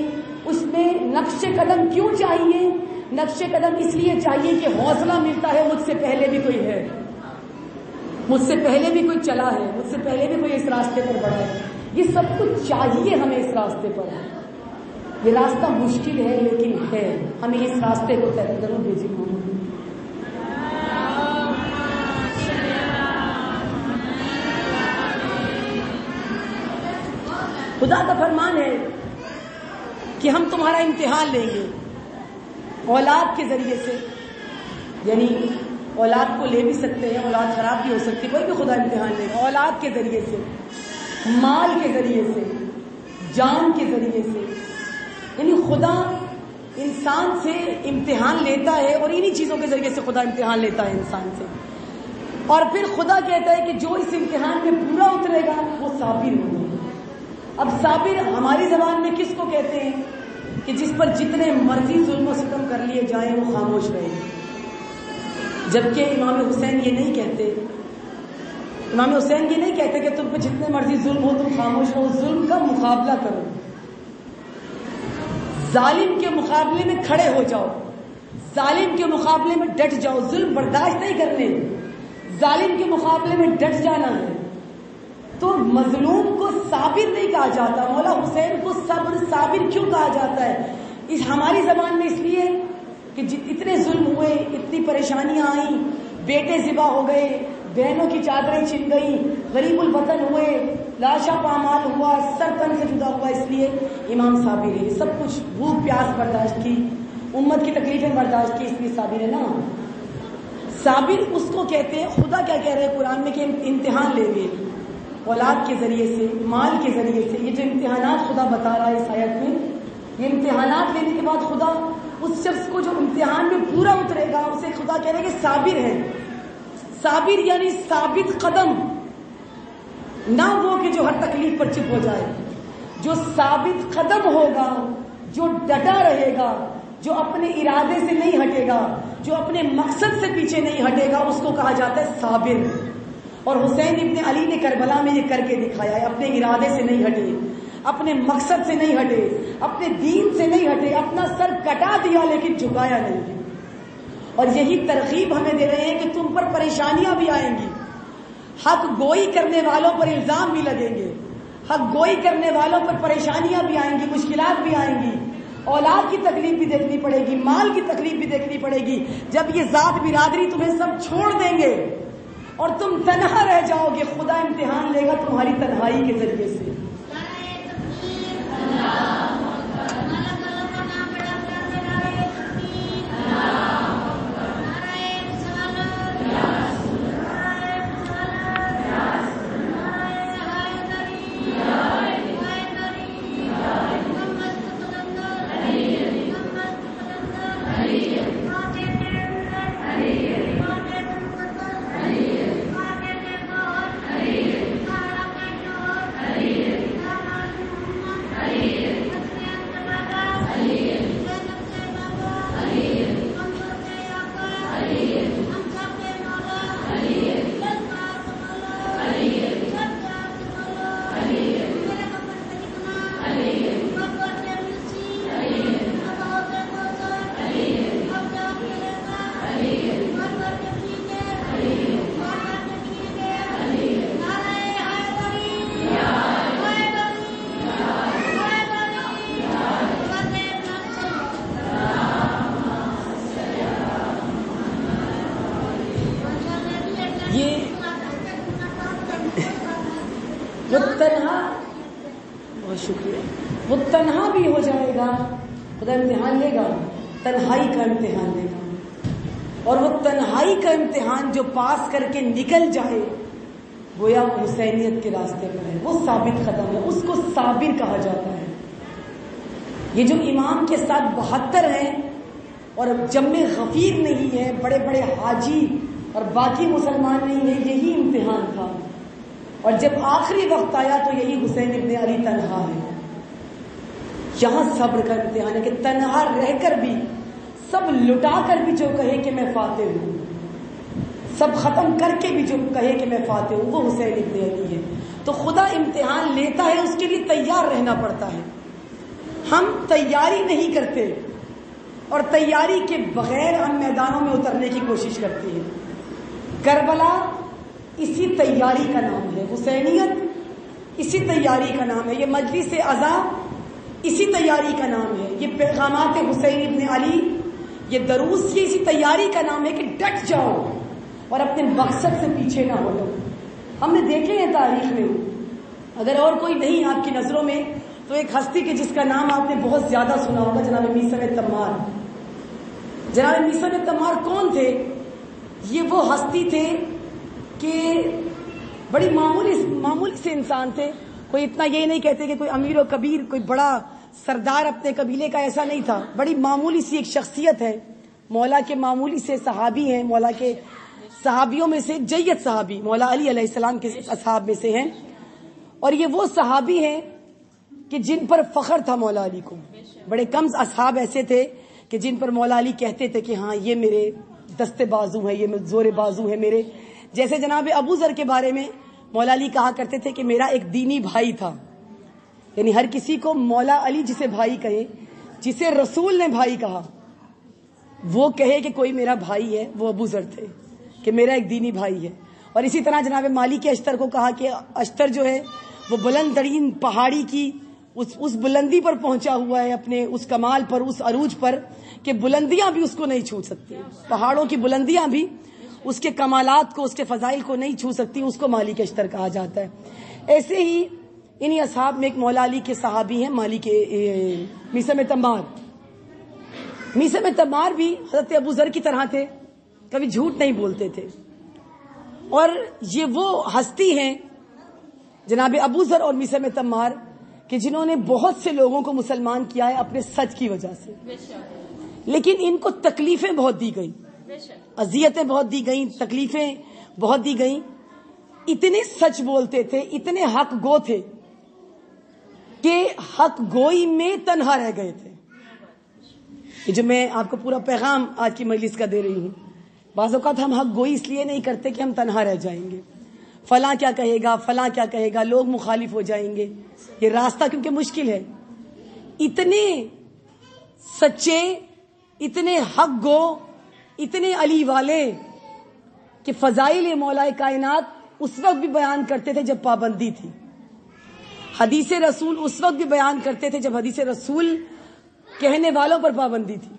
اس میں نقش قدم کیوں چاہیے؟ نقش قدم اس لیے چاہیے کہ حوصلہ ملتا ہے مجھ سے پہلے بھی کوئی ہے، مجھ سے پہلے بھی کوئی چلا ہے، مجھ سے پہلے بھی کوئی اس راستے پر بڑھا ہے. یہ سب کچھ چاہیے ہمیں اس راستے پر. یہ راستہ مشکل ہے لیکن ہے. ہمیں اس راستے کو طے ضرور بھیجیے. خدا کا فرمان ہے کہ ہم تمہارا امتحان لیں گے اولاد کے ذریعے سے. یعنی اولاد کو لے بھی سکتے ہیں، اولاد خراب بھی ہو سکتی ہے، کوئی بھی خدا امتحان لے گا. اولاد کے ذریعے سے، مال کے ذریعے سے، جان کے ذریعے سے. یعنی خدا انسان سے امتحان لیتا ہے اور انہی چیزوں کے ذریعے سے خدا امتحان لیتا ہے انسان سے. اور پھر خدا کہتا ہے کہ جو اس امتحان میں پورا اترے گا وہ صابر ہوگا. اب صابر ہماری زبان میں کس کو کہتے ہیں؟ کہ جس پر جتنے مرضی ظلم و ستم کر لیے جائیں وہ خاموش رہے. جبکہ امام حسین یہ نہیں کہتے. امام حسین یہ نہیں کہتے کہ تم پہ جتنے مرضی ظلم ہو تم خاموش رہو. ظلم کا مقابلہ کرو، ظالم کے مقابلے میں کھڑے ہو جاؤ، ظالم کے مقابلے میں ڈٹ جاؤ. ظلم برداشت نہیں کرنے، ظالم کے مقابلے میں ڈٹ جانا ہے. تو مظلوم کو صابر نہیں کہا جاتا. مولا حسین کو صابر کیوں کہا جاتا ہے؟ اس ہماری زبان میں اس لیے کہ اتنے ظلم ہوئے، اتنی پریشانیاں آئیں، بیٹے ذبح ہو گئے، بہنوں کی چادریں چھن گئی، غریب الوطن ہوئے، لاشا پامال ہوا، سر تن سے جدا ہوا، اس لیے امام صابر ہے. سب کچھ بھوک پیاس برداشت کی، امت کی تکلیفیں برداشت کی، اس لیے صابر ہے نا. صابر اس کو کہتے ہیں. خدا کیا کہہ رہے ہیں قرآن میں کہ امتحان لیں گے اولاد کے ذریعے سے، مال کے ذریعے سے. یہ جو امتحانات خدا بتا رہا ہے اس آیت میں، یہ امتحانات لینے کے بعد خدا اس شخص کو جو امتحان میں پورا اترے گا اسے خدا کہہ رہے ہیں کہ صابر ہے. صابر یعنی ثابت قدم، نہ وہ کہ جو ہر تکلیف پر چپ ہو جائے. جو ثابت قدم ہوگا، جو ڈٹا رہے گا، جو اپنے ارادے سے نہیں ہٹے گا، جو اپنے مقصد سے پیچھے نہیں ہٹے گا، اس کو کہا جاتا ہے صابر. اور حسین ابن علی نے کربلا میں یہ کر کے دکھایا ہے. اپنے ارادے سے نہیں ہٹے، اپنے مقصد سے نہیں ہٹے، اپنے دین سے نہیں ہٹے، اپنا سر کٹا دیا لیکن جھکایا نہیں. اور یہی ترغیب ہمیں دے رہے ہیں کہ تم پر پریشانیاں بھی آئیں گی، حق گوئی کرنے والوں پر الزام بھی لگیں گے، حق گوئی کرنے والوں پر پریشانیاں بھی آئیں گی، مشکلات بھی آئیں گی، اولاد کی تکلیف بھی دیکھنی پڑے گی، مال کی تکلیف بھی دیکھنی پڑے گی. جب یہ ذات برادری تمہیں سب چھوڑ دیں گے اور تم تنہا رہ جاؤ گے، خدا امتحان لے گا تمہاری تنہائی کے ذریعے سے. بہت شکریہ. وہ تنہا بھی ہو جائے گا، خدا امتحان لے گا، تنہائی کا امتحان لے گا. اور وہ تنہائی کا امتحان جو پاس کر کے نکل جائے گویا وہ حسینیت کے راستے پر ہے، وہ ثابت قدم ہے، اس کو صابر کہا جاتا ہے. یہ جو امام کے ساتھ 72 ہیں اور جم غفیر نہیں ہے، بڑے بڑے حاجی اور باقی مسلمان نہیں ہیں، یہی امتحان تھا. اور جب آخری وقت آیا تو یہی حسین ابن علی تنہا ہے. یہاں صبر کا امتحان ہے کہ تنہا رہ کر بھی، سب لٹا کر بھی جو کہے کہ میں فاتح ہوں، سب ختم کر کے بھی جو کہے کہ میں فاتح ہوں، وہ حسین ابن علی ہے. تو خدا امتحان لیتا ہے، اس کے لیے تیار رہنا پڑتا ہے. ہم تیاری نہیں کرتے اور تیاری کے بغیر ہم میدانوں میں اترنے کی کوشش کرتے ہیں. کربلا اسی تیاری کا نام ہے، حسینیت اسی تیاری کا نام ہے، یہ مجلس عزا اسی تیاری کا نام ہے، یہ پیغامات حسین ابن علی، یہ دروس یہ اسی تیاری کا نام ہے کہ ڈٹ جاؤ اور اپنے مقصد سے پیچھے نہ ہو. ہم نے دیکھے ہیں تاریخ میں، اگر اور کوئی نہیں آپ کی نظروں میں تو ایک ہستی کے جس کا نام آپ نے بہت زیادہ سنا ہوگا، جناب میثم تمار. جناب میثم تمار کون تھے؟ یہ وہ ہستی تھے کہ بڑی معمولی سے انسان تھے. کوئی اتنا یہ نہیں کہتے کہ کوئی امیر و کبیر، کوئی بڑا سردار اپنے قبیلے کا، ایسا نہیں تھا. بڑی معمولی سی ایک شخصیت ہے، مولا کے معمولی سے صحابی ہیں، مولا کے صحابیوں میں سے جید صحابی مولا علی علیہ السلام کے اصحاب میں سے ہیں. اور یہ وہ صحابی ہیں کہ جن پر فخر تھا مولا علی کو. بڑے کم اصحاب ایسے تھے کہ جن پر مولا علی کہتے تھے کہ ہاں یہ میرے دستے بازو ہیں، یہ زور بازو ہے میرے. جیسے جناب ابو ذر کے بارے میں مولا علی کہا کرتے تھے کہ میرا ایک دینی بھائی تھا. یعنی ہر کسی کو مولا علی جسے بھائی کہے، جسے رسول نے بھائی کہا، وہ کہے کہ کوئی میرا بھائی ہے، وہ ابو ذر تھے کہ میرا ایک دینی بھائی ہے. اور اسی طرح جناب مالک اشتر کو کہا کہ اشتر جو ہے وہ بلند ترین پہاڑی کی اس بلندی پر پہنچا ہوا ہے، اپنے اس کمال پر، اس عروج پر کہ بلندیاں بھی اس کو نہیں چھو سکتی. پہاڑوں کی بلندیاں بھی اس کے کمالات کو، اس کے فضائل کو نہیں چھو سکتی. اس کو مالک اشتر کہا جاتا ہے. ایسے ہی انہی اصحاب میں ایک مولا علی کے صحابی ہیں مالک میثم تمار. میثم تمار بھی حضرت ابو ذر کی طرح تھے, کبھی جھوٹ نہیں بولتے تھے, اور یہ وہ ہستی ہیں جناب ابو ذر اور میثم تمار کہ جنہوں نے بہت سے لوگوں کو مسلمان کیا ہے اپنے سچ کی وجہ سے. لیکن ان کو تکلیفیں بہت دی گئیں, اذیتیں بہت دی گئیں, تکلیفیں بہت دی گئیں. اتنے سچ بولتے تھے, اتنے حق گو تھے کہ حق گوئی میں تنہا رہ گئے تھے. یہ جو میں آپ کو پورا پیغام آج کی مجلس کا دے رہی ہوں, بعض اوقات ہم حق گوئی اس لیے نہیں کرتے کہ ہم تنہا رہ جائیں گے, فلاں کیا کہے گا, فلاں کیا کہے گا, لوگ مخالف ہو جائیں گے. یہ راستہ کیونکہ مشکل ہے. اتنے سچے, اتنے حق گو, اتنے علی والے کہ فضائل مولا کائنات اس وقت بھی بیان کرتے تھے جب پابندی تھی, حدیث رسول اس وقت بھی بیان کرتے تھے جب حدیث رسول کہنے والوں پر پابندی تھی,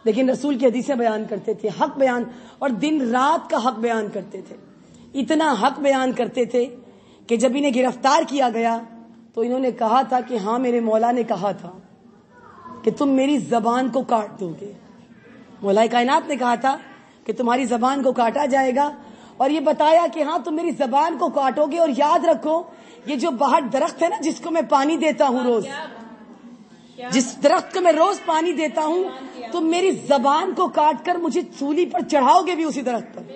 لیکن رسول کی حدیثیں بیان کرتے تھے, حق بیان, اور دن رات کا حق بیان کرتے تھے. اتنا حق بیان کرتے تھے کہ جب انہیں گرفتار کیا گیا تو انہوں نے کہا تھا کہ ہاں میرے مولا نے کہا تھا کہ تم میری زبان کو کاٹ دو گے. مولا کائنات نے کہا تھا کہ تمہاری زبان کو کاٹا جائے گا, اور یہ بتایا کہ ہاں تم میری زبان کو کاٹو گے, اور یاد رکھو یہ جو باہر درخت ہے نا جس کو میں پانی دیتا ہوں روز, جس درخت کو میں روز پانی دیتا ہوں, تم میری زبان کو کاٹ کر مجھے سولی پر چڑھاؤ گے بھی اسی درخت پر.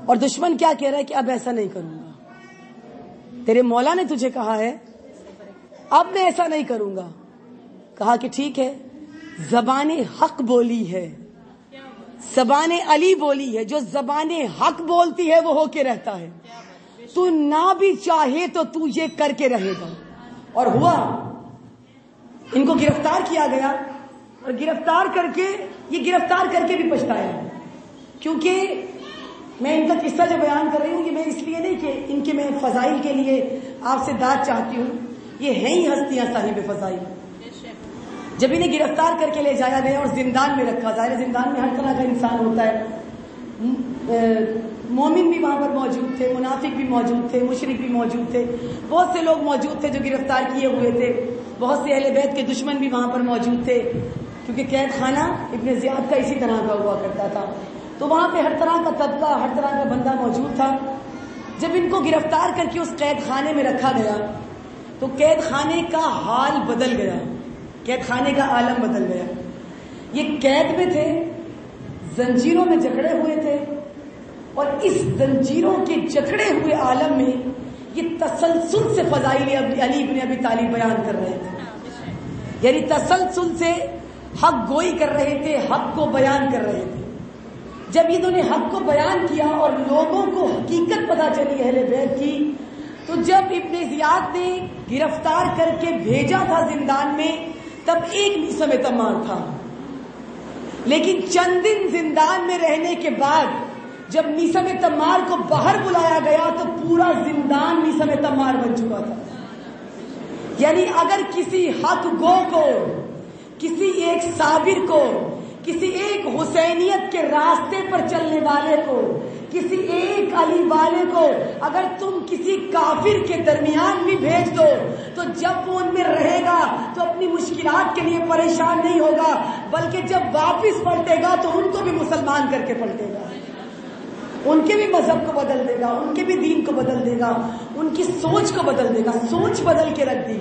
اور دشمن کیا کہہ رہا ہے کہ اب ایسا نہیں کروں گا, تیرے مولا نے تجھے کہا ہے, اب میں ایسا نہیں کروں گا. کہا کہ ٹھیک ہے, زبان حق بولی ہے, زبان علی بولی ہے, جو زبان حق بولتی ہے وہ ہو کے رہتا ہے, تو نہ بھی چاہے تو تو یہ کر کے رہے گا. اور ہوا, ان کو گرفتار کیا گیا, اور گرفتار کر کے بھی پچھتایا, کیونکہ میں ان کا قصہ جو بیان کر رہی ہوں یہ میں اس لیے نہیں کہ ان کے میں فضائل کے لیے آپ سے داد چاہتی ہوں, یہ ہیں ہی ہستیاں صاحب فضائل. جب انہیں گرفتار کر کے لے جایا گیا اور زندان میں رکھا, ظاہر زندان میں ہر طرح کا انسان ہوتا ہے, مومن بھی وہاں پر موجود تھے, منافق بھی موجود تھے, مشرک بھی موجود تھے, بہت سے لوگ موجود تھے جو گرفتار کیے ہوئے تھے, بہت سے اہل بیت کے دشمن بھی وہاں پر موجود تھے, کیونکہ قید خانہ ابن زیاد کا اسی طرح کا ہوا کرتا تھا. تو وہاں پہ ہر طرح کا طبقہ, ہر طرح کا بندہ موجود تھا. جب ان کو گرفتار کر کے اس قید خانے میں رکھا گیا تو قید خانے کا حال بدل گیا, قید خانے کا عالم بدل گیا. یہ قید میں تھے, زنجیروں میں جکڑے ہوئے تھے, اور اس زنجیروں کے جکڑے ہوئے عالم میں یہ تسلسل سے فضائل علی ابن ابی طالب بیان کر رہے تھے, یعنی تسلسل سے حق گوئی کر رہے تھے, حق کو بیان کر رہے تھے. جب انہوں نے حق کو بیان کیا اور لوگوں کو حقیقت پتہ چلی اہل بیت کی, تو جب ابن زیاد نے گرفتار کر کے بھیجا تھا زندان میں تب ایک میثم تمار تھا, لیکن چند دن زندان میں رہنے کے بعد جب میثم تمار کو باہر بلایا گیا تو پورا زندان میثم تمار بن چکا تھا. یعنی اگر کسی حق گو کو, کسی ایک صابر کو, کسی ایک حسینیت کے راستے پر چلنے والے کو, کسی ایک علی والے کو اگر تم کسی کافر کے درمیان بھی بھیج دو تو جب وہ ان میں رہے گا تو اپنی مشکلات کے لیے پریشان نہیں ہوگا, بلکہ جب واپس پلٹے گا تو ان کو بھی مسلمان کر کے پلٹے گا, ان کے بھی مذہب کو بدل دے گا, ان کے بھی دین کو بدل دے گا, ان کی سوچ کو بدل دے گا. سوچ بدل کے رکھ دی.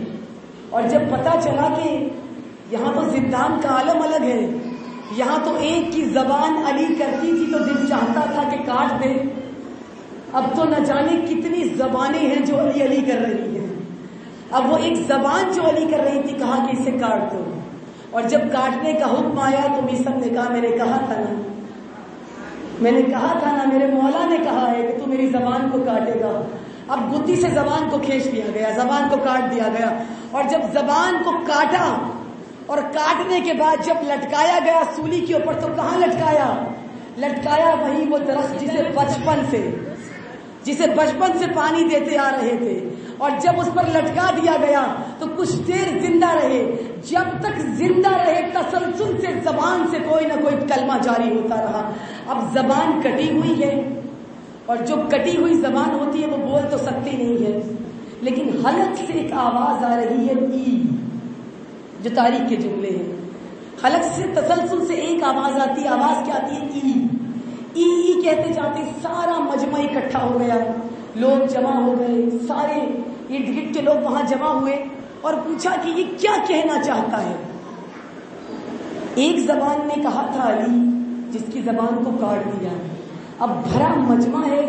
اور جب پتا چلا کہ یہاں تو زندان کا عالم الگ ہے, یہاں تو ایک کی زبان علی کرتی تھی تو دل چاہتا تھا کہ کاٹ دے, اب تو نہ جانے کتنی زبانیں ہیں جو علی علی کر رہی ہیں. اب وہ ایک زبان جو علی کر رہی تھی کہا کہ اسے کاٹ دو, اور جب کاٹنے کا حکم آیا تو میثم نے کہا میں نے کہا تھا نا, میرے مولا نے کہا ہے کہ تو میری زبان کو کاٹے گا. اب گتی سے زبان کو کھینچ دیا گیا, زبان کو کاٹ دیا گیا, اور جب زبان کو کاٹا اور کاٹنے کے بعد جب لٹکایا گیا سولی کے اوپر تو کہاں لٹکایا وہی وہ درخت جسے بچپن سے پانی دیتے آ رہے تھے, اور جب اس پر لٹکا دیا گیا تو کچھ دیر زندہ رہے. جب تک زندہ رہے تسلسل سے زبان سے کوئی نہ کوئی کلمہ جاری ہوتا رہا. اب زبان کٹی ہوئی ہے, اور جو کٹی ہوئی زبان ہوتی ہے وہ بول تو سکتی نہیں ہے، لیکن حلق سے ایک آواز آ رہی ہے ای، جو تاریخ کے جملے ہیں، حلق سے تسلسل سے ایک آواز آتی ہے، آواز کیا آتی ہے؟ ای ای کہتے جاتے، سارا مجمع اکٹھا ہو گیا، لوگ جمع ہو گئے، سارے ارد گرد کے لوگ وہاں جمع ہوئے اور پوچھا کہ یہ کیا کہنا چاہتا ہے؟ ایک زبان نے کہا تھا علی، جس کی زبان کو کاٹ دیا، اب بھرا مجمع ہے،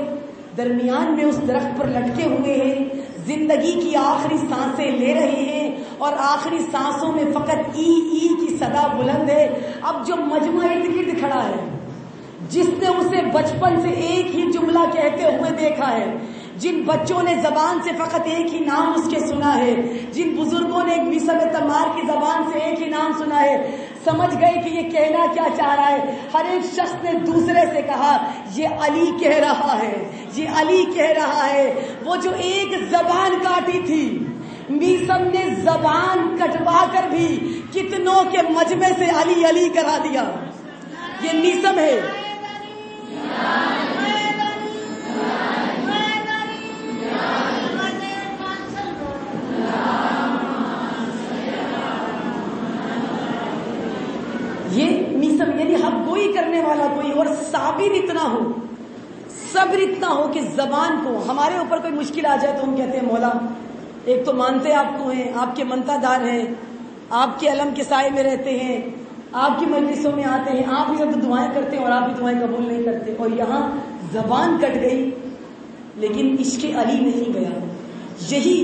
درمیان میں اس درخت پر لٹکے ہوئے ہیں، زندگی کی آخری سانسیں لے رہے ہیں اور آخری سانسوں میں فقط ای ای کی صدا بلند ہے۔ اب جو مجمع ارد گرد کھڑا ہے، جس نے اسے بچپن سے ایک ہی جملہ کہتے ہوئے دیکھا ہے، جن بچوں نے زبان سے فقط ایک ہی نام اس کے سنا ہے، جن بزرگوں نے ایک میثم تمار کی زبان سے ایک ہی نام سنا ہے، سمجھ گئے کہ یہ کہنا کیا چاہ رہا ہے۔ ہر ایک شخص نے دوسرے سے کہا یہ علی کہہ رہا ہے، یہ علی کہہ رہا ہے۔ وہ جو ایک زبان کاٹی تھی، میثم نے زبان کٹوا کر بھی کتنوں کے مجمع سے علی علی کرا دیا۔ یہ میثم ہے۔ یہ میثم یعنی حق گوئی کرنے والا کوئی اور صابر اتنا ہو، صبر اتنا ہو کہ زبان کو، ہمارے اوپر کوئی مشکل آ جائے تو ہم کہتے ہیں مولا ایک تو مانتے آپ کو ہیں، آپ کے منتا دار ہیں، آپ کے علم کے سائے میں رہتے ہیں، آپ کی مجلسوں میں آتے ہیں، آپ ہی سب دعائیں کرتے ہیں اور آپ بھی دعائیں قبول نہیں کرتے، اور یہاں زبان کٹ گئی لیکن عشق علی نہیں گیا۔ یہی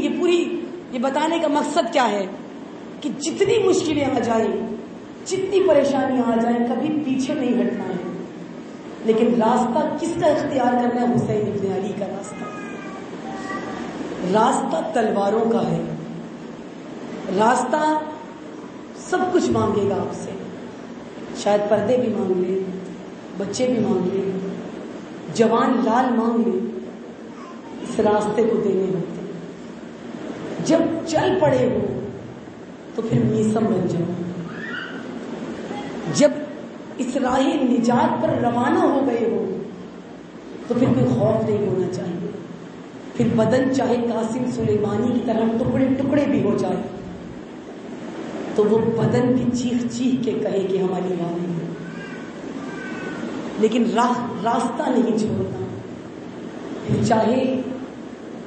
یہ بتانے کا مقصد کیا ہے کہ جتنی مشکلیں آ جائیں، جتنی پریشانیاں آ جائیں، کبھی پیچھے نہیں ہٹنا ہے، لیکن راستہ کس کا اختیار کرنا ہے؟ حسین ابن علی کا راستہ۔ راستہ تلواروں کا ہے، راستہ سب کچھ مانگے گا آپ سے، شاید پردے بھی مانگ لے، بچے بھی مانگ لے، جوان لال مانگ لے، اس راستے کو دینے ہوتے۔ جب چل پڑے ہو تو پھر میثم بن جاؤ، جب اس راہ نجات پر روانہ ہو گئے ہو تو پھر کوئی خوف نہیں ہونا چاہیے۔ پھر بدن چاہے قاسم سلیمانی کی طرح ٹکڑے ٹکڑے بھی ہو جائے تو وہ بدن بھی چیخ چیخ کے کہے کہ ہم علی والے ہیں، لیکن راستہ نہیں چھوڑنا۔ پھر چاہے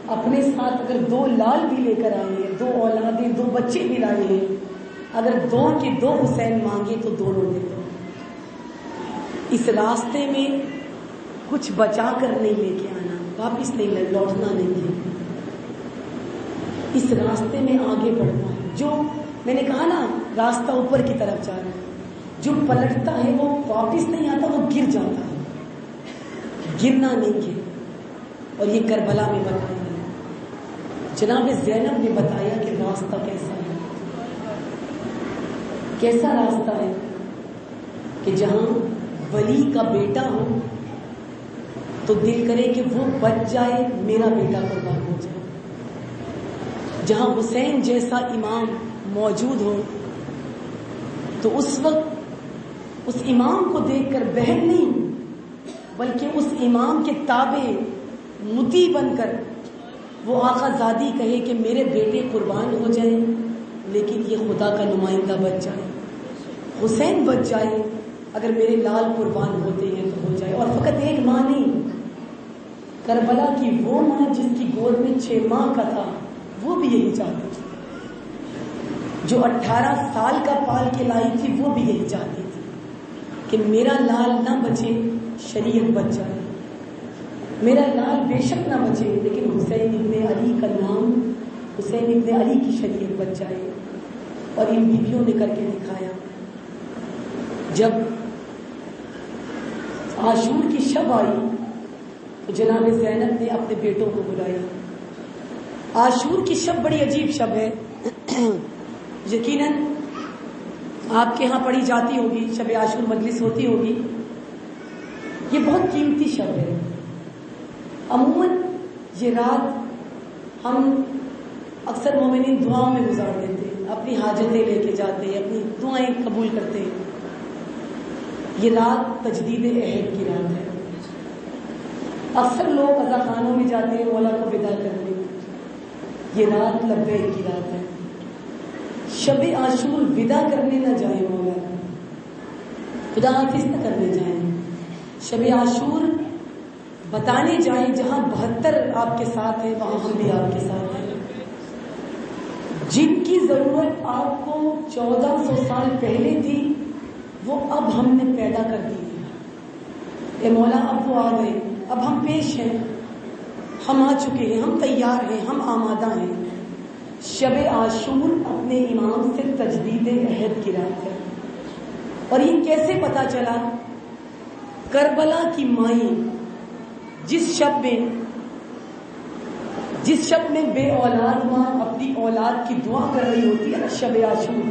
اپنے ساتھ اگر 2 لال بھی لے کر آئے ہیں، 2 اولادیں، 2 بچے بھی لائے ہیں، اگر 2 کے 2 حسین مانگے تو دونوں دے دو۔ اس راستے میں کچھ بچا کر نہیں لے کے آنا، واپس نہیں لوٹنا نہیں ہے، اس راستے میں آگے بڑھنا ہے۔ جو میں نے کہا نا راستہ اوپر کی طرف جا رہا ہے، جو پلٹتا ہے وہ واپس نہیں آتا، وہ گر جاتا ہے، گرنا نہیں ہے۔ اور یہ کربلا میں بتایا ہے، جناب زینب نے بتایا کہ راستہ کیسا ہے، کیسا راستہ ہے کہ جہاں ولی کا بیٹا ہو تو دل کرے کہ وہ بچ جائے، میرا بیٹا قربان ہو جائے۔ جہاں حسین جیسا امام موجود ہو تو اس وقت اس امام کو دیکھ کر بہن نہیں بلکہ اس امام کے تابع مطیع بن کر وہ آقا زادی کہے کہ میرے بیٹے قربان ہو جائیں لیکن یہ خدا کا نمائندہ بچ جائے، حسین بچ جائے، اگر میرے لال قربان ہوتے ہیں تو ہو جائے۔ اور فقط ایک ماں نہیں، کربلا کی وہ ماں جس کی گود میں 6 ماہ کا تھا وہ بھی یہی چاہتی تھی، جو 18 سال کا پال کے لائی تھی وہ بھی یہی چاہتی تھی کہ میرا لال نہ بچے، شریعت بچ جائے، میرا لال بے شک نہ بچے لیکن حسین ابن علی کا نام، حسین ابن علی کی شریعت بچ جائے۔ اور ان بیویوں نے کر کے دکھایا۔ جب عاشور کی شب آئی تو جناب زینب نے اپنے بیٹوں کو بلایا۔ عاشور کی شب بڑی عجیب شب ہے، یقیناً آپ کے ہاں پڑھی جاتی ہوگی، شب عاشور مجلس ہوتی ہوگی۔ یہ بہت قیمتی شب ہے۔ عموماً یہ رات ہم اکثر مومنین دعاؤں میں گزار دیتے ہیں، اپنی حاجتیں لے کے جاتے ہیں، اپنی دعائیں قبول کرتے ہیں۔ یہ رات تجدید عہد کی رات ہے، اکثر لوگ عزاخانوں میں جاتے ہیں مولا کو ودا کرنے. یہ رات لبیک کی رات ہے. شب عاشور ودا کرنے نہ جائیں مولا, خدا حافظ نہ کرنے جائیں. شب عاشور بتانے جائیں جہاں 72 آپ کے ساتھ ہے وہاں ہم بھی آپ کے ساتھ ہیں. جن کی ضرورت آپ کو 1400 سال پہلے تھی وہ اب ہم نے پیدا کر دی ہے. اے مولا اب وہ آ گئے, اب ہم پیش ہیں, ہم آ چکے ہیں, ہم تیار ہیں, ہم آمادہ ہیں. شب عاشور اپنے امام سے تجدید عہد کی رات ہے. اور یہ کیسے پتا چلا؟ کربلا کی مائی جس شب میں بے اولاد ماں اپنی اولاد کی دعا کر رہی ہوتی ہے نا, شب عاشور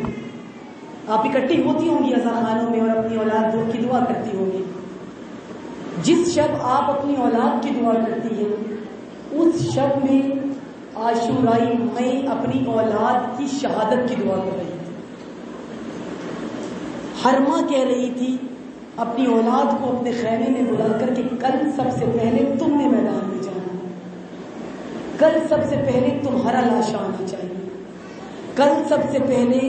آپ اکٹھی ہوتی ہوں گی عزاخانوں میں اور اپنی اولاد کی دعا کرتی ہوں گی. جس شب آپ اپنی اولاد کی دعا کرتی ہیں اس شب میں عاشورائی میں اپنی اولاد کی شہادت کی دعا کر رہی تھی. ہر ماں کہہ رہی تھی اپنی اولاد کو اپنے خیمے میں بلا کر کہ کل سب سے پہلے تم نے میدان میں جانا, کل سب سے پہلے تمہارا لاشا آنا چاہیے, کل سب سے پہلے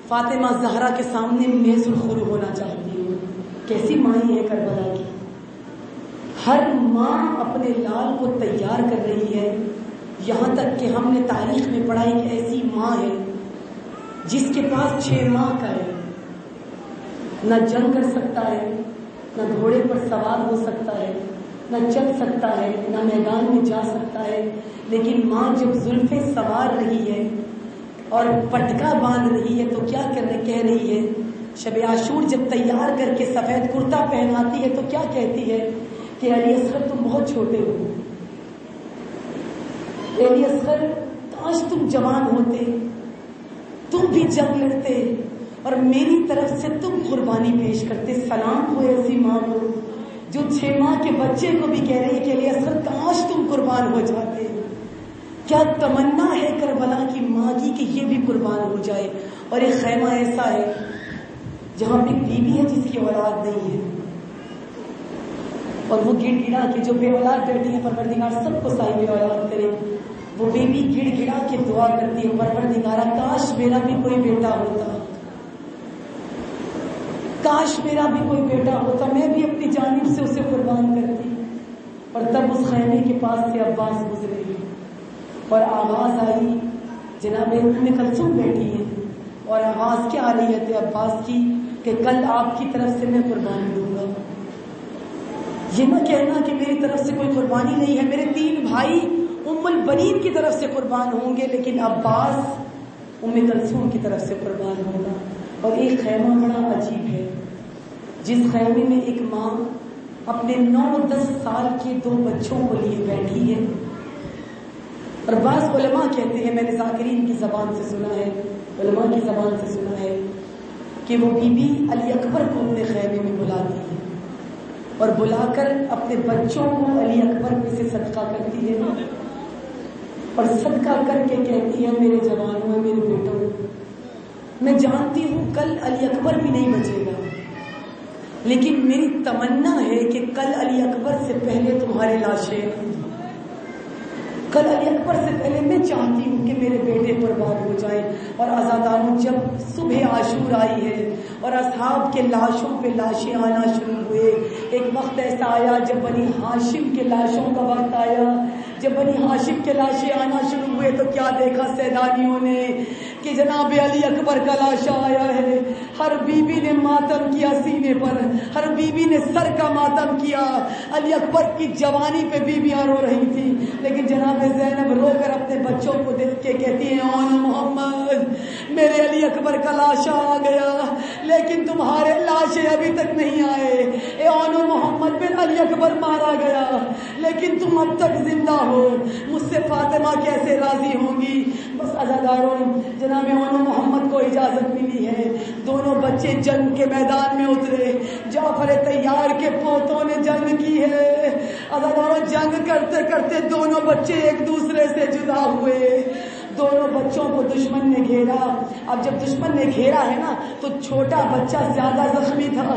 فاطمہ زہرا کے سامنے میز الخرو ہونا چاہتی ہوں. کیسی مائی ہے کربلا کی. ہر ماں اپنے لال کو تیار کر رہی ہے. یہاں تک کہ ہم نے تاریخ میں پڑھا ایک ایسی ماں ہے جس کے پاس 6 ماہ کا ہے, نہ جنگ کر سکتا ہے, نہ گھوڑے پر سوار ہو سکتا ہے, نہ چل سکتا ہے, نہ میدان میں جا سکتا ہے. لیکن ماں جب زلفیں سوار رہی ہے اور پٹکا باندھ رہی ہے تو کیا کہہ رہی ہے؟ شب عاشور جب تیار کر کے سفید کرتا پہناتی ہے تو کیا کہتی ہے کہ علی اصغر تم بہت چھوٹے ہو, علی اصغر کاش تم جوان ہوتے, تم بھی جنگ لڑتے اور میری طرف سے تم قربانی پیش کرتے. سلام ہو ایسی ماں کو جو 6 ماہ کے بچے کو بھی کہہ رہی ہے کہ علی اصغر کاش تم قربان ہو جاتے. کیا تمنا ہے کربلا کی ماں کی کہ یہ بھی قربان ہو جائے. اور ایک خیمہ ایسا ہے جہاں پہ بیوی ہے جس کی اولاد نہیں ہے اور وہ گڑ گڑا کے, جو بے اولاد بیٹھی ہے پروردگار سب کو صاحب اولاد کرے, وہ بیوی گڑ گڑا کے دعا کرتی ہے پروردگارا کاش میرا بھی کوئی بیٹا ہوتا, کاش میرا بھی کوئی بیٹا ہوتا, میں بھی اپنی جانب سے اسے قربان کرتی. اور تب اس خیمے کے پاس سے عباس گزرے اور آواز آئی, جناب ام کلثوم بیٹھی ہے اور آواز کیا آ رہی ہے عباس کی کہ کل آپ کی طرف سے میں قربانی دوں گا. یہ نہ کہنا کہ میری طرف سے کوئی قربانی نہیں ہے, میرے 3 بھائی ام البنین کی طرف سے قربان ہوں گے لیکن عباس ام کلثوم کی طرف سے قربان ہوگا. اور ایک خیمہ بڑا عجیب ہے جس خیمے میں ایک ماں اپنے 9-10 سال کے 2 بچوں کو لیے بیٹھی ہے. اور بعض علماء کہتے ہیں, میں نے ذاکرین کی زبان سے سنا ہے, علماء کی زبان سے سنا ہے کہ وہ بی بی علی اکبر کو اپنے خیمے میں بلاتی ہے اور بلا کر اپنے بچوں کو علی اکبر میں سے صدقہ کرتی ہے اور صدقہ کر کے کہتی ہے میرے جوانوں, میرے بیٹوں, میں جانتی ہوں کل علی اکبر بھی نہیں بچے گا لیکن میری تمنا ہے کہ کل علی اکبر سے پہلے تمہارے لاشیں, کل علی اکبر سے پہلے میں چاہتی ہوں کہ میرے بیٹے قربان ہو جائیں. اور عزاداروں جب صبح عاشور آئی ہے اور اصحاب کے لاشوں پہ لاشیں آنا شروع ہوئے, ایک وقت ایسا آیا جب بنی ہاشم کے لاشوں کا وقت آیا, جب بنی ہاشم کے لاشیں آنا شروع ہوئے تو کیا دیکھا سیدانیوں نے کہ جناب علی اکبر کا لاشا آیا ہے. ہر بیوی نے ماتم کیا سینے پر, ہر بیوی نے سر کا ماتم کیا. علی اکبر کی جوانی پہ بیویاں رو رہی تھی لیکن جناب زینب رو کر اپنے بچوں کو دیکھ کے کہتی ہیں اون محمد میرے علی اکبر کا لاشا آ گیا لیکن تمہارے لاشیں ابھی تک نہیں آئے. اے اون محمد میرا علی اکبر مارا گیا لیکن تم اب تک زندہ ہو, مجھ سے فاطمہ کیسے راضی ہوں گی. بس عزاداروں جناب اون محمد کو اجازت ملی ہے, دونوں بچے جنگ کے میدان میں اترے. جعفر طیار کے پوتوں نے جنگ کی ہے. عزاداروں جنگ کرتے کرتے دونوں بچے ایک دوسرے سے جدا ہوئے. دونوں بچوں کو دشمن نے گھیرا. اب جب دشمن نے گھیرا ہے نا تو چھوٹا بچہ زیادہ زخمی تھا,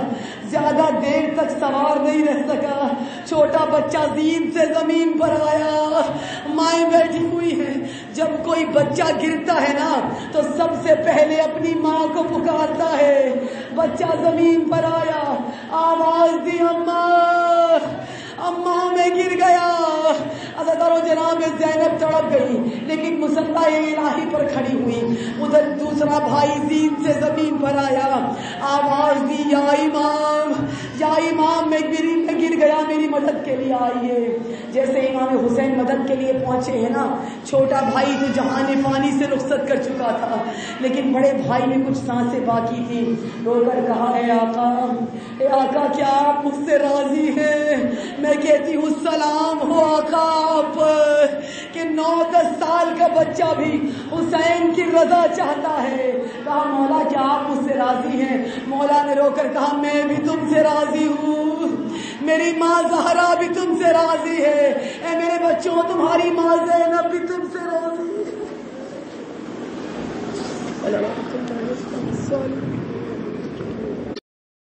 زیادہ دیر تک سوار نہیں رہ سکا. چھوٹا بچہ زین سے زمین پر آیا. مائیں بیٹھی ہوئی ہیں, جب کوئی بچہ گرتا ہے نا تو سب سے پہلے اپنی ماں کو پکارتا ہے. بچہ زمین پر آیا, آواز دی اماں, اماں میں گر گیا. ادھر جناب زینب تڑپ گئی لیکن مسلح الہی پر کھڑی ہوئی. ادھر دوسرا بھائی زین سے زمین پر آیا, آواز دی یا امام, یا امام میں گر گیا, میری مدد کے لیے آئیے. جیسے امام حسین مدد کے لیے پہنچے ہیں نا, چھوٹا بھائی تو جہان فانی سے رخصت کر چکا تھا لیکن بڑے بھائی میں کچھ سانسیں باقی تھی. رو کر کہا اے آقا, اے آقا کیا آپ مجھ سے راضی ہیں؟ میں کہتی ہوں سلام ہو آقا آپ کہ 9-10 سال کا بچہ بھی حسین کی رضا چاہتا ہے. کہا مولا کیا آپ مجھ سے راضی ہیں؟ مولا نے رو کر کہا میں بھی تم سے راضی ہوں, میری ماں زہرا بھی تم سے راضی ہے. اے میرے بچوں تمہاری ماں زینب بھی تم سے راضی ہے.